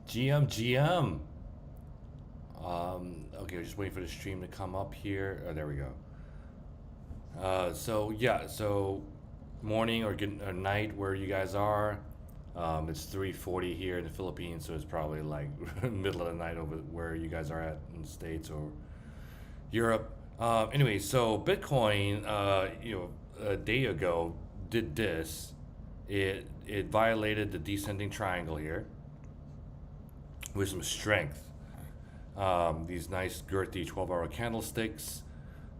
GM. Okay, we're just waiting for the stream to come up here. Oh, there we go. So yeah, so morning or good or night where you guys are. It's 3:40 here in the Philippines, so it's probably like middle of the night over where you guys are at in the States or Europe. Anyway, so Bitcoin, a day ago did this. It violated the descending triangle here with some strength. These nice girthy 12-hour candlesticks.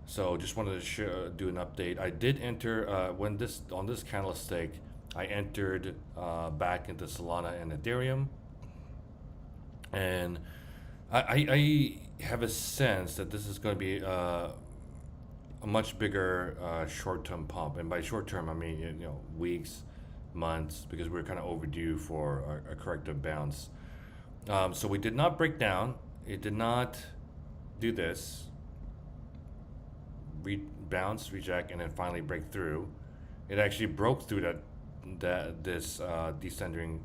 So just wanted to do an update. I did enter when this on this candlestick. I entered back into Solana and Ethereum, and I have a sense that this is going to be a much bigger short-term pump. And by short-term, I mean weeks, months, because we're kind of overdue for a corrective bounce. So we did not break down. It did not do this. Bounce, reject, and then finally break through. It actually broke through this descending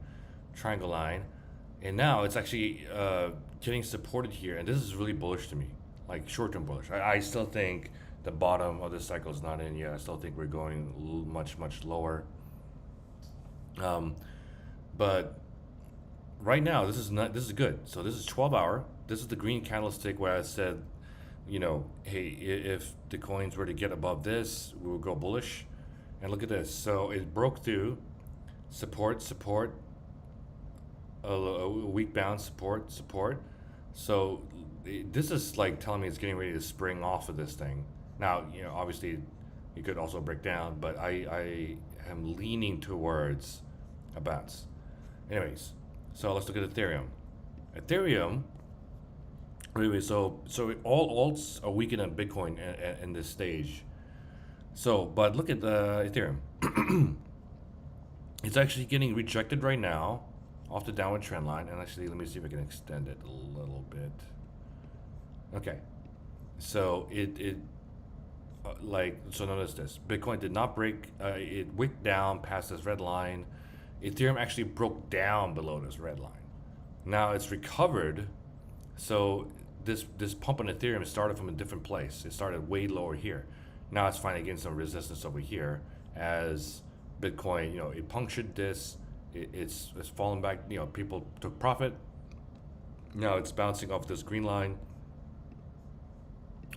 triangle line, and now it's actually getting supported here. And this is really bullish to me, like short-term bullish. I still think the bottom of this cycle is not in yet. I still think we're going much lower. But right now, this is good. So this is 12-hour. This is the green candlestick where I said, hey, if the coins were to get above this, we will go bullish. And look at this. So it broke through support, a weak bounce, support. So this is like telling me it's getting ready to spring off of this thing. Now, obviously it could also break down, but I am leaning towards a bounce. Anyways, so let's look at Ethereum. Anyway, so all alts are weaker than Bitcoin in this stage. So, but look at the Ethereum. It's actually getting rejected right now off the downward trend line. And actually, let me see if I can extend it a little bit. Okay. So so notice this. Bitcoin did not break. It wicked down past this red line. Ethereum actually broke down below this red line. Now it's recovered. So this pump on Ethereum started from a different place. It started way lower here. Now it's finally getting some resistance over here as Bitcoin, it punctured this. It's fallen back. People took profit. Now it's bouncing off this green line.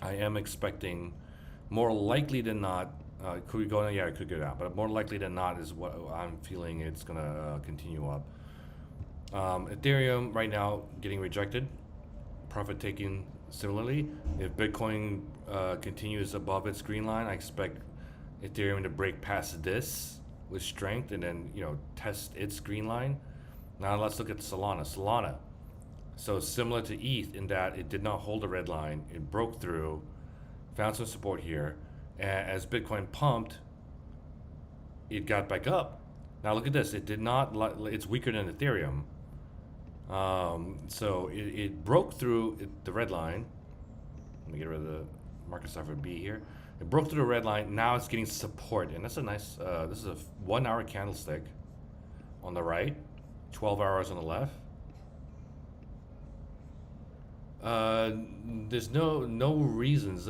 I am expecting, more likely than not, could we go down? Yeah, it could go down, but more likely than not is what I'm feeling. It's gonna continue up. Ethereum right now getting rejected. Profit taking similarly. If Bitcoin continues above its green line, I expect Ethereum to break past this with strength and then test its green line. Now let's look at Solana. So similar to ETH in that it did not hold a red line. It broke through, found some support here. And as Bitcoin pumped, it got back up. Now look at this. It did not. It's weaker than Ethereum. So it broke through the red line. Let me get rid of the market cipher B here. It broke through the red line. Now it's getting support, and that's a nice. This is a 1-hour candlestick on the right, 12 hours on the left. There's no reasons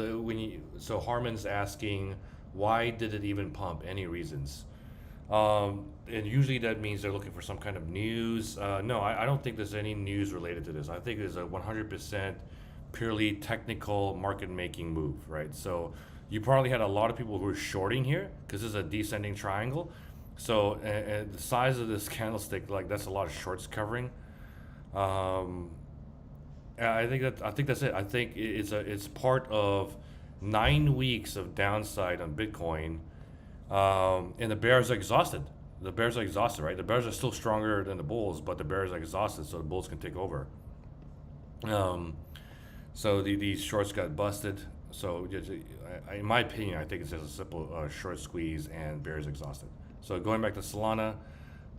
so Harman's asking why did it even pump? Any reasons? And usually that means they're looking for some kind of news. No, I don't think there's any news related to this. I think it's a 100% purely technical market making move, right? So you probably had a lot of people who were shorting here because this is a descending triangle. So and the size of this candlestick, like that's a lot of shorts covering. I think that's it. I think it's part of 9 weeks of downside on Bitcoin, and the bears are exhausted. The bears are exhausted, right? The bears are still stronger than the bulls, but the bears are exhausted, so the bulls can take over. So these shorts got busted. So in my opinion, I think it's just a simple short squeeze and bears exhausted. So going back to Solana,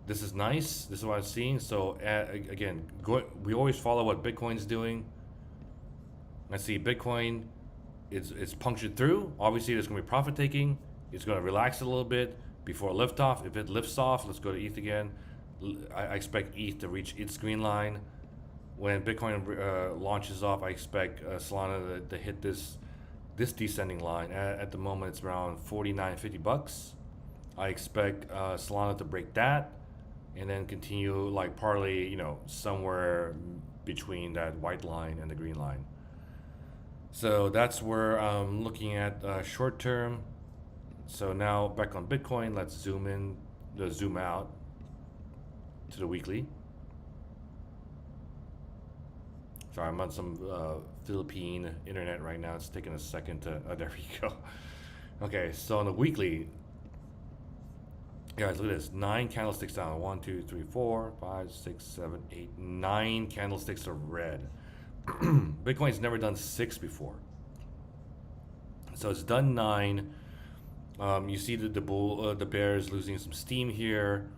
this is nice. This is what I'm seeing. So again, we always follow what Bitcoin's doing. I see Bitcoin, it's punctured through. Obviously, there's going to be profit taking. It's going to relax a little bit before liftoff. If it lifts off, let's go to ETH again. I expect ETH to reach its green line. when Bitcoin launches off, I expect Solana to hit this descending line. At the moment, it's around 49.50 bucks. I expect Solana to break that and then continue like partly, you know, somewhere between that white line and the green line. So that's where I'm looking at short term. So now back on Bitcoin, let's zoom out to the weekly. Sorry, I'm on some Philippine internet right now. It's taking a second to, there we go. Okay, so on the weekly, guys, look at this. 9 candlesticks down. 1, 2, 3, 4, 5, 6, 7, 8, 9 candlesticks of red. Bitcoin's never done 6 before. So it's done 9. You see the bear is losing some steam here.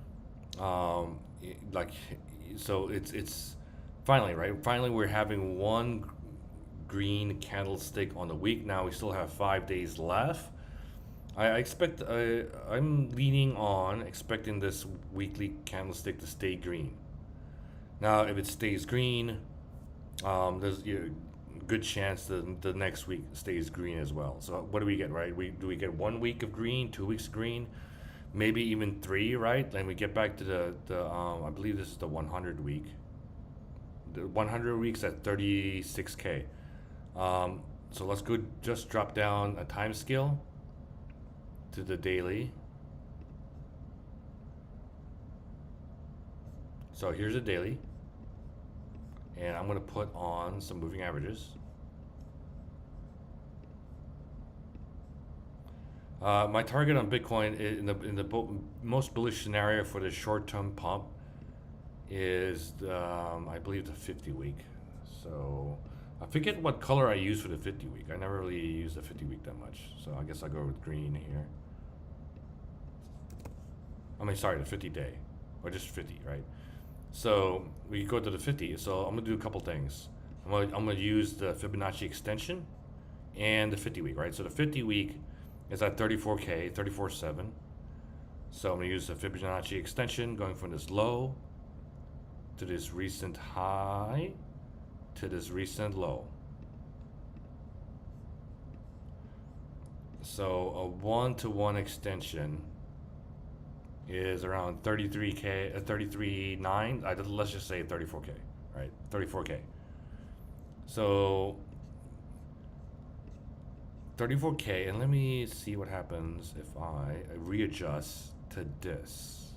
Like, so it's finally, right? Finally, we're having one green candlestick on the week. Now we still have 5 days left. I expect, I'm leaning on expecting this weekly candlestick to stay green. Now, if it stays green, there's a good chance that the next week stays green as well. So what do we get, right? Do we get 1 week of green, 2 weeks of green, maybe even 3, right? Then we get back to the I believe this is the 100 week. The 100 weeks at 36K. So let's go just drop down a time scale to the daily. So here's a daily, and I'm going to put on some moving averages. My target on Bitcoin in the most bullish scenario for the short-term pump is I believe the 50 week. So I forget what color I use for the 50 week. I never really use the 50 week that much, so I guess I'll go with green here. I mean, sorry, the 50 day, or just 50, right? So we go to the 50. So I'm gonna do a couple things. I'm gonna use the Fibonacci extension and the 50 week, right? So the 50 week is at 34K, 34.7. So I'm gonna use the Fibonacci extension going from this low to this recent high to this recent low. So a 1-to-1 extension is around 33K, 33.9. Let's just say 34K, right? 34K. So 34K, and let me see what happens if I readjust to this.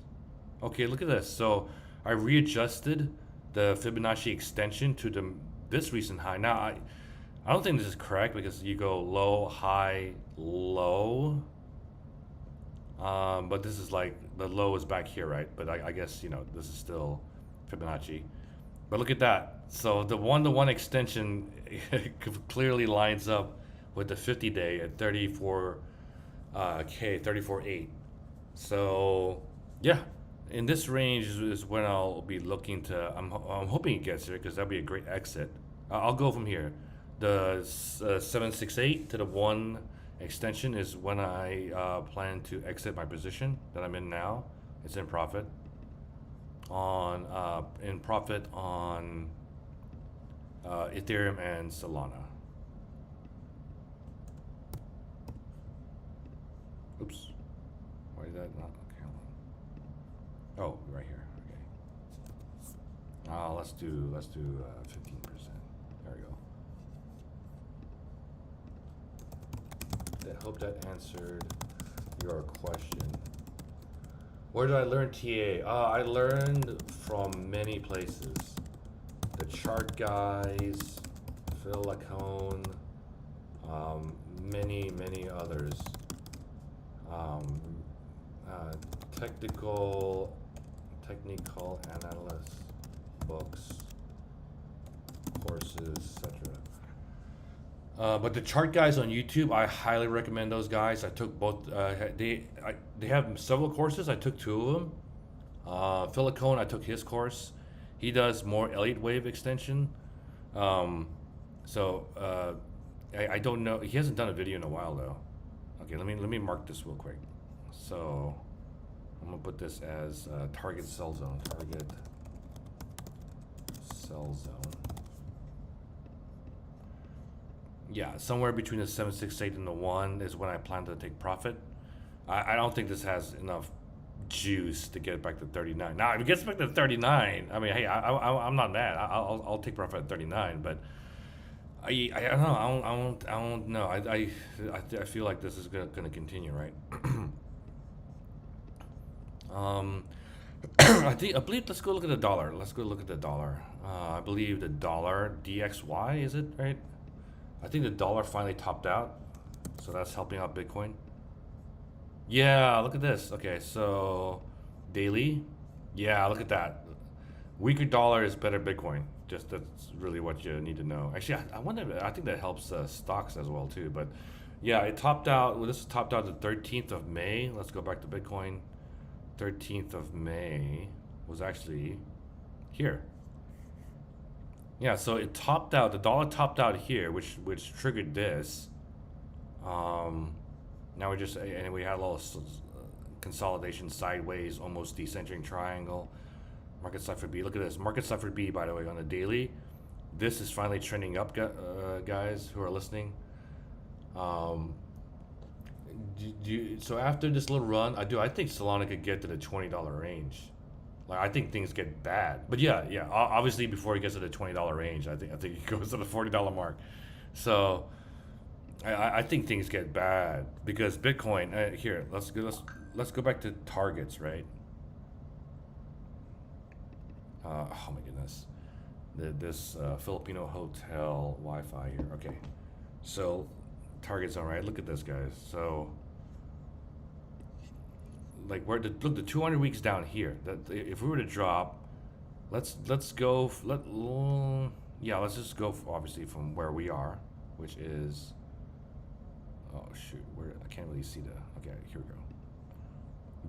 Okay, look at this. So I readjusted the Fibonacci extension to this recent high. Now I don't think this is correct because you go low, high, low. But this is like the low is back here, right? But I guess, you know, this is still Fibonacci. But look at that. So the 1-to-1 extension clearly lines up with the 50 day at 34K, 34.8. So yeah, in this range is when I'll be looking to. I'm hoping it gets here because that'd be a great exit. I'll go from here. The 768 to the 1 extension is when I plan to exit my position that I'm in now. It's in profit on Ethereum and Solana. Oops, why is that not? Okay, hold on. Oh, right here. Okay. Let's do 15%. There we go. I hope that answered your question. Where did I learn TA? I learned from many places. The chart guys, Phil Lacone, many others. Technical analyst books, courses, etc. But the chart guys on YouTube, I highly recommend those guys. I took both. They have several courses. I took 2 of them. Phil Lacone, I took his course. He does more Elliott wave extension. I don't know. He hasn't done a video in a while though. Okay, let me mark this real quick. So I'm gonna put this as target sell zone. Target sell zone. Yeah, somewhere between the 768 and the 1 is when I plan to take profit. I don't think this has enough juice to get back to 39. Now, if it gets back to 39, I mean, hey, I'm not mad. I'll take profit at 39, but I don't know. I don't know. I feel like this is gonna continue, right? I believe. Let's go look at the dollar. Let's go look at the dollar. I believe the dollar DXY, is it right? I think the dollar finally topped out, so that's helping out Bitcoin. Yeah, look at this. Okay, so daily. Yeah, look at that. Weaker dollar is better Bitcoin. Just that's really what you need to know. Actually, I wonder. I think that helps stocks as well too. But yeah, it topped out. Well, this topped out the 13th of May. Let's go back to Bitcoin. 13th of May was actually here. Yeah, so it topped out. The dollar topped out here, which triggered this. Now we're just, and we had a little consolidation sideways, almost decentering triangle. Market cipher B. Look at this. Market cipher B, by the way, on the daily. This is finally trending up, guys who are listening. So after this little run, I think Solana could get to the $20 range. Like, I think things get bad, but yeah. Obviously, before it gets to the $20 range, I think it goes to the $40 mark. So I think things get bad because Bitcoin. Here, let's go back to targets, right? Oh my goodness, this Filipino hotel Wi-Fi here. Okay, so targets, all right. Look at this, guys. So like where look, the 200 weeks down here. That if we were to drop, let's go. Let's just go obviously from where we are, which is. Oh shoot, I can't really see the. Okay, here we go.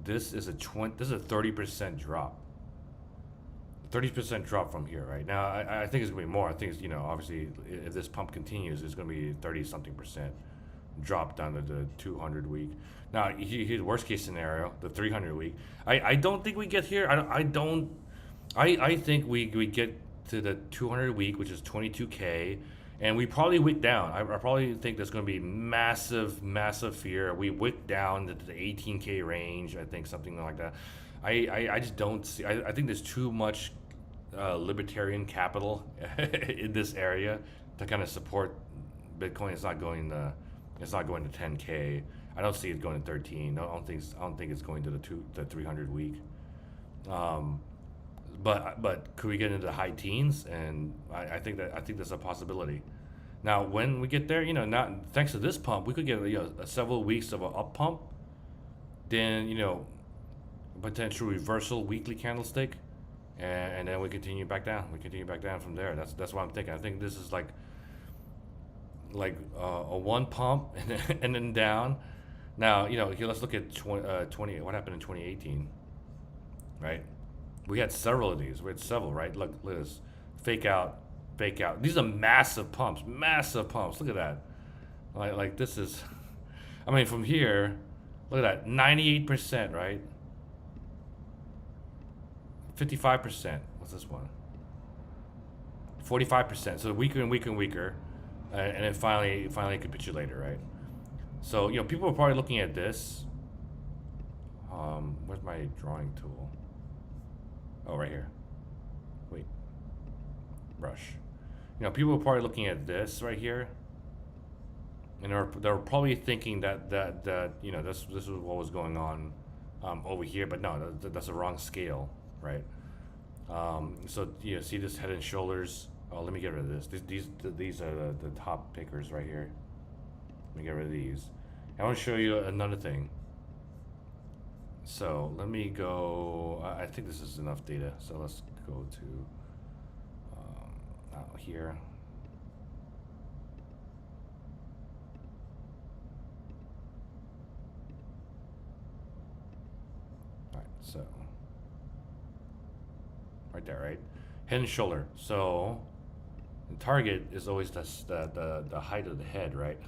This is a 30% drop. 30% drop from here, right? Now, I think it's gonna be more. I think it's, obviously, if this pump continues, it's gonna be 30-something% drop down to the 200 week. Now, here's the worst case scenario, the 300 week. I don't think we get here. I think we get to the 200 week, which is 22K, and we probably wick down. I probably think there's gonna be massive fear. We wick down to the 18K range. I think something like that. I just don't see. I think there's too much libertarian capital in this area to kind of support Bitcoin. It's not going to 10K. I don't see it going to 13. I don't think it's going to the 300 week. But could we get into the high teens? And I think that's a possibility. Now, when we get there, not thanks to this pump, we could get several weeks of an up pump. Then potential reversal weekly candlestick, and then we continue back down. We continue back down from there. That's what I'm thinking. I think this is like a one pump and then down. Now here, let's look at 20. What happened in 2018? Right, we had several of these. We had several. Right, look at this. Fake out. These are massive pumps. Look at that. Like this is. I mean, from here, look at that. 98%. Right. 55%. What's this one? 45%. So weaker and weaker, and then finally capitulated, right? So people are probably looking at this. Where's my drawing tool? Oh, right here. Wait. Brush. People are probably looking at this right here, and they're probably thinking that this is what was going on over here, but no, that's the wrong scale. Right. So see this head and shoulders. Oh, let me get rid of this. These are the top pickers right here. Let me get rid of these. I want to show you another thing. So let me go. I think this is enough data. So let's go to out here. All right. So. Right there, right? Head and shoulder. So the target is always the height of the head, right?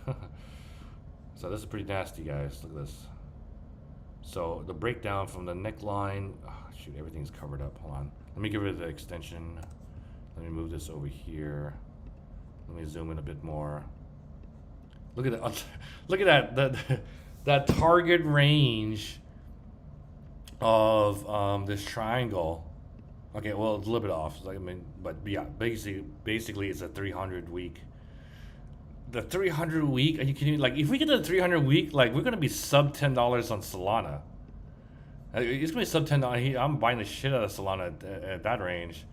So this is pretty nasty, guys. Look at this. So the breakdown from the neckline. Oh, shoot, everything's covered up. Hold on. Let me get rid of the extension. Let me move this over here. Let me zoom in a bit more. Look at that! Look at that target range of this triangle. Okay, well it's a little bit off. Like, I mean, but yeah, basically it's a 300 week. The 300 week? Are you kidding me? Like, if we get to the 300 week, like we're gonna be sub $10 on Solana. It's gonna be sub $10. I'm buying the shit out of Solana at that range.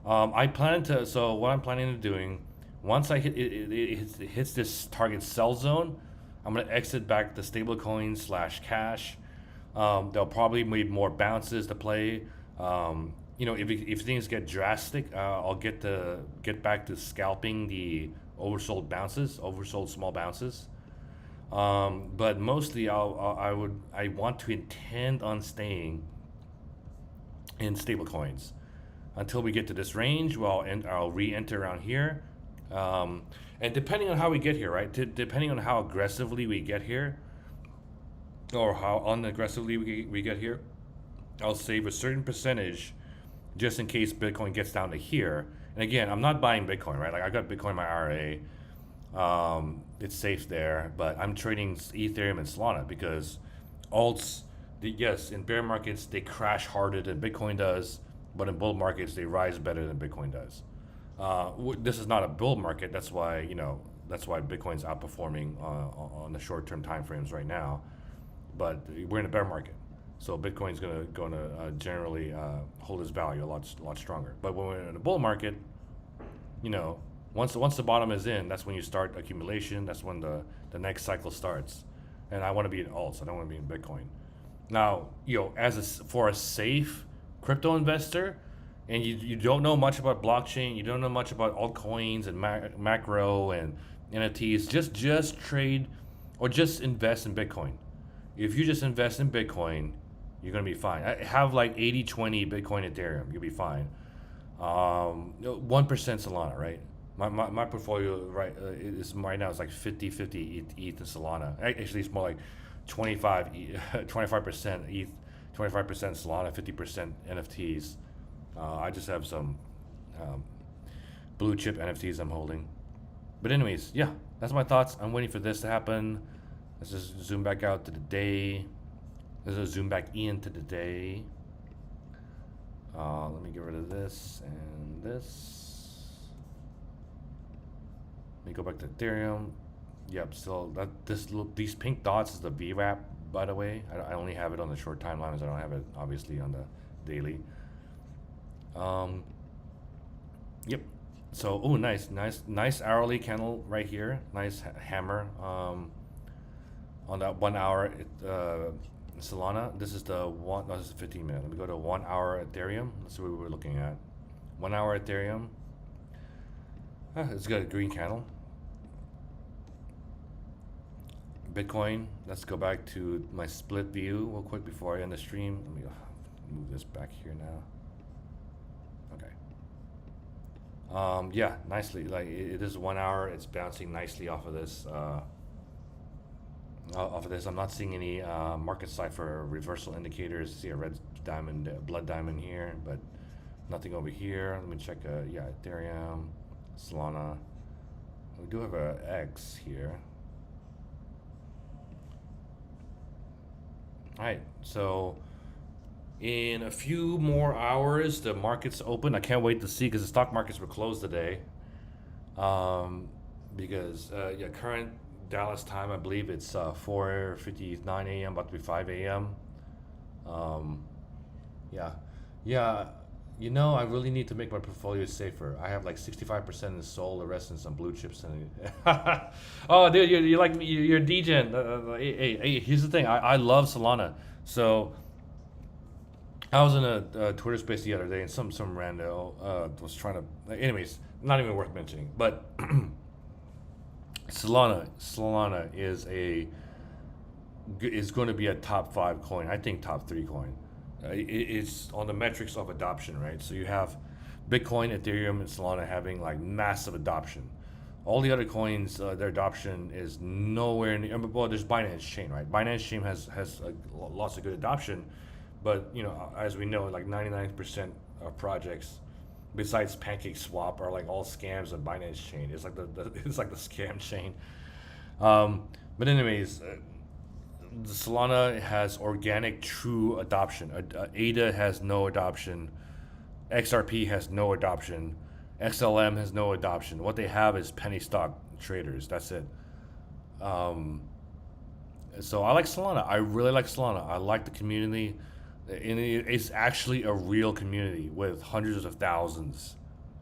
I plan to. So what I'm planning on doing, once I hit it hits this target sell zone, I'm gonna exit back the stablecoin / cash. There'll probably be more bounces to play. If things get drastic, I'll get back to scalping the oversold bounces, oversold small bounces. But mostly, I want to intend on staying in stablecoins until we get to this range. Well, and I'll re-enter around here. And depending on how we get here, right? Depending on how aggressively we get here, or how unaggressively we get here, I'll save a certain percentage just in case Bitcoin gets down to here. And again, I'm not buying Bitcoin, right? Like, I got Bitcoin in my IRA. It's safe there, but I'm trading Ethereum and Solana because alts, yes, in bear markets, they crash harder than Bitcoin does, but in bull markets, they rise better than Bitcoin does. This is not a bull market. That's why, Bitcoin's outperforming on the short-term time frames right now. But we're in a bear market, so Bitcoin's gonna generally hold its value a lot stronger. But when we're in a bull market, once the bottom is in, that's when you start accumulation. That's when the next cycle starts. And I want to be in alts. I don't want to be in Bitcoin. Now, for a safe crypto investor, and you don't know much about blockchain, you don't know much about altcoins and macro and NFTs, just trade or just invest in Bitcoin. If you just invest in Bitcoin, you're going to be fine. I have like 80-20 Bitcoin, Ethereum. You'll be fine. 1% Solana, right? My portfolio is right now is like 50-50 ETH and Solana. Actually, it's more like 25% ETH, 25% Solana, 50% NFTs. I just have some blue chip NFTs I'm holding. But anyways, yeah, that's my thoughts. I'm waiting for this to happen. Let's just zoom back out to the day. Let's just zoom back into the day. Let me get rid of this and this. Let me go back to Ethereum. Yep, so these pink dots is the VWAP, by the way. I only have it on the short timelines. I don't have it obviously on the daily. Yep. So, nice hourly candle right here. Nice hammer. On that 1 hour Solana. This is this is 15 minutes. Let me go to 1 hour Ethereum. Let's see what we're looking at. 1 hour Ethereum. It's got a green candle. Bitcoin. Let's go back to my split view real quick before I end the stream. Let me move this back here now. Okay. Yeah, nicely. Like it is 1 hour. It's bouncing nicely off of this. I'm not seeing any market cipher reversal indicators. See a red diamond, blood diamond here, but nothing over here. Let me check. Ethereum, Solana. We do have a X here. All right, so in a few more hours, the market's open. I can't wait to see because the stock markets were closed today. Because current Dallas time, I believe it's 4:59 a.m. about to be 5 a.m. Yeah. I really need to make my portfolio safer. I have like 65% in Sol, the rest in some blue chips. Oh, dude, you're like me. You're a degen. Hey, here's the thing. I love Solana. So I was in a Twitter space the other day, and some rando was trying to. Anyways, not even worth mentioning. But Solana is going to be a top 5 coin. I think top 3 coin. It's on the metrics of adoption, right? So you have Bitcoin, Ethereum, and Solana having like massive adoption. All the other coins, their adoption is nowhere near. Well, there's Binance Chain, right? Binance Chain has lots of good adoption, but as we know, like 99% of projects besides Pancake Swap are like all scams on Binance chain. It's like it's like the scam chain. But anyways, the Solana has organic true adoption. ADA has no adoption. XRP has no adoption. XLM has no adoption. What they have is penny stock traders. That's it. Um, so I like Solana. I really like Solana. I like the community. And it's actually a real community with hundreds of thousands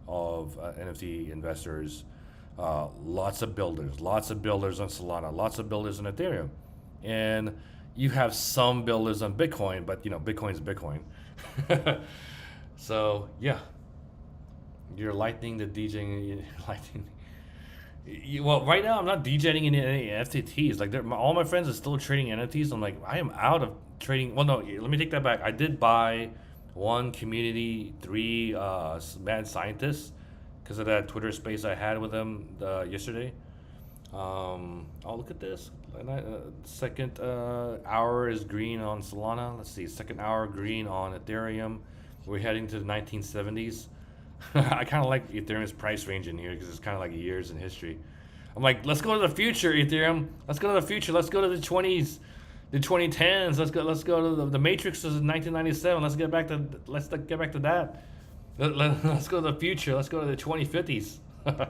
of NFT investors. Lots of builders. Lots of builders on Solana. Lots of builders on Ethereum. And you have some builders on Bitcoin, but Bitcoin's Bitcoin. So yeah, you're lightning the DJing, lightning. Well, right now I'm not DJing in any NFTs. Like all my friends are still trading NFTs. I'm like, I am out of trading. Well, no, let me take that back. I did buy one community, three mad scientists, because of that Twitter space I had with them yesterday. Oh, look at this. Second hour is green on Solana. Let's see, second hour green on Ethereum. We're heading to the 1970s. I kind of like Ethereum's price range in here because it's kind of like years in history. I'm like, let's go to the future, Ethereum. Let's go to the future. Let's go to the 20s, the 2010s. Let's go to the Matrix is 1997. Let's get back to that. Let's go to the future. Let's go to the 2050s. And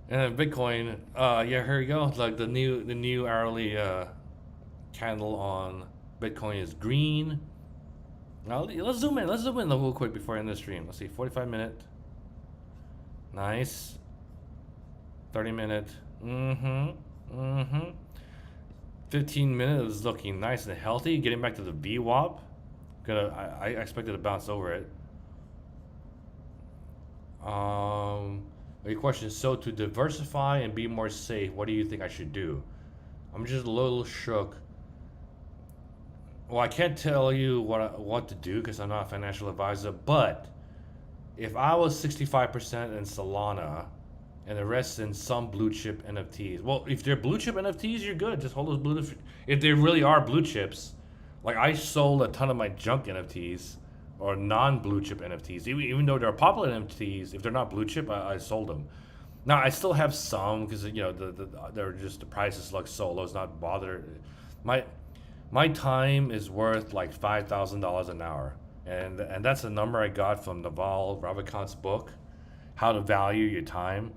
then Bitcoin. Yeah, here we go. Like the new hourly candle on Bitcoin is green. Now let's zoom in. Let's zoom in real quick before I end the stream. Let's see, 45-minute. Nice. 30-minute. 15-minute is looking nice and healthy. Getting back to the VWAP. I expected to bounce over it. Your question is, so to diversify and be more safe, what do you think I should do? I'm just a little shook. Well, I can't tell you what to do because I'm not a financial advisor, but if I was 65% in Solana and the rest in some blue chip NFTs, well, if they're blue chip NFTs, you're good. Just hold those blue. If they really are blue chips, like I sold a ton of my junk NFTs or non-blue chip NFTs, even though they're popular NFTs, if they're not blue chip, I sold them. Now I still have some because they're just the prices look so low. It's not bothered. My time is worth like $5,000 an hour, and that's a number I got from Naval Ravikant's book, How to Value Your Time.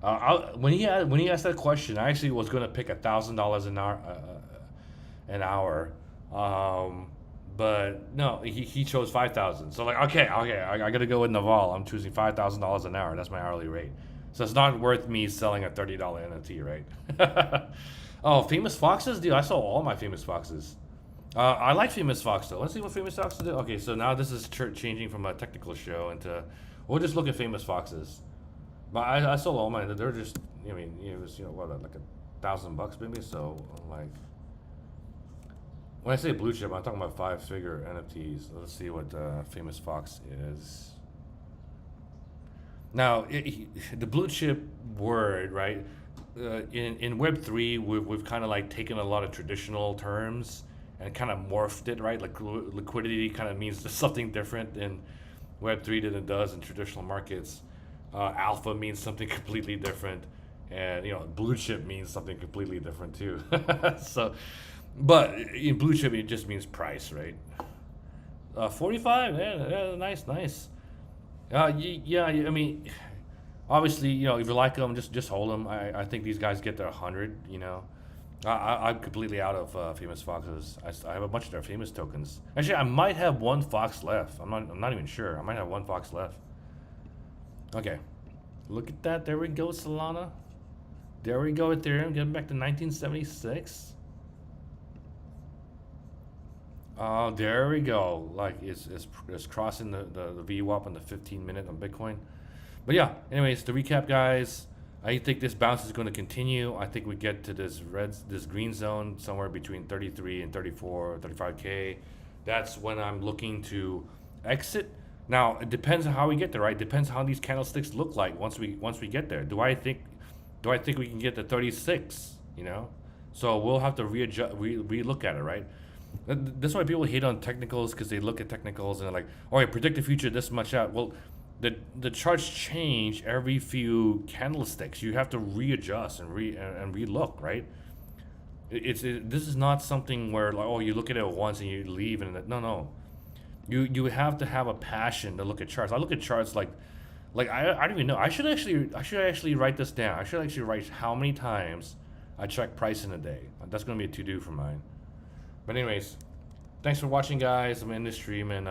When he asked that question, I actually was going to pick $1,000 an hour, but no, he chose 5,000. So like okay, I got to go with Naval. I'm choosing $5,000 an hour. That's my hourly rate. So it's not worth me selling a $30 NFT, right? Oh, Famous Foxes? Dude, I saw all my Famous Foxes. I like Famous Fox, though. Let's see what Famous Foxes do. Okay, so now this is changing from a technical show into... We'll just look at Famous Foxes. But I saw all mine. They're just... I mean, it was, what, like $1,000 maybe? So, like... When I say blue chip, I'm talking about 5-figure NFTs. Let's see what Famous Fox is. Now, the blue chip word, right? In Web3, we've kind of like taken a lot of traditional terms and kind of morphed it, right? Like liquidity kind of means something different in Web3 than it does in traditional markets. Alpha means something completely different, and blue chip means something completely different too. So, but in blue chip it just means price, right? 45, yeah, nice. Yeah, I mean. Obviously, if you like them, just hold them. I think these guys get their 100. I'm completely out of Famous Foxes. I have a bunch of their famous tokens. Actually, I might have one Fox left. I'm not even sure. I might have one Fox left. Okay, look at that. There we go, Solana. There we go, Ethereum. Getting back to 1976. Oh, there we go. Like it's crossing the VWAP on the 15-minute on Bitcoin. But yeah, anyways, to recap, guys, I think this bounce is going to continue. I think we get to this green zone somewhere between 33 and 34, 35K. That's when I'm looking to exit. Now, it depends on how we get there, right? It depends how these candlesticks look like once we get there. Do I think we can get to 36, So we'll have to relook at it, right? That's why people hate on technicals, because they look at technicals and they're like, all right, predict the future this much out. Well, the charts change every few candlesticks. You have to readjust and relook, right? This is not something where like, oh, you look at it once and you leave, and no. You have to have a passion to look at charts. I look at charts like I don't even know. I should actually write this down. I should actually write how many times I check price in a day. That's gonna be a to do for mine. But anyways, thanks for watching, guys. I'm in this stream, and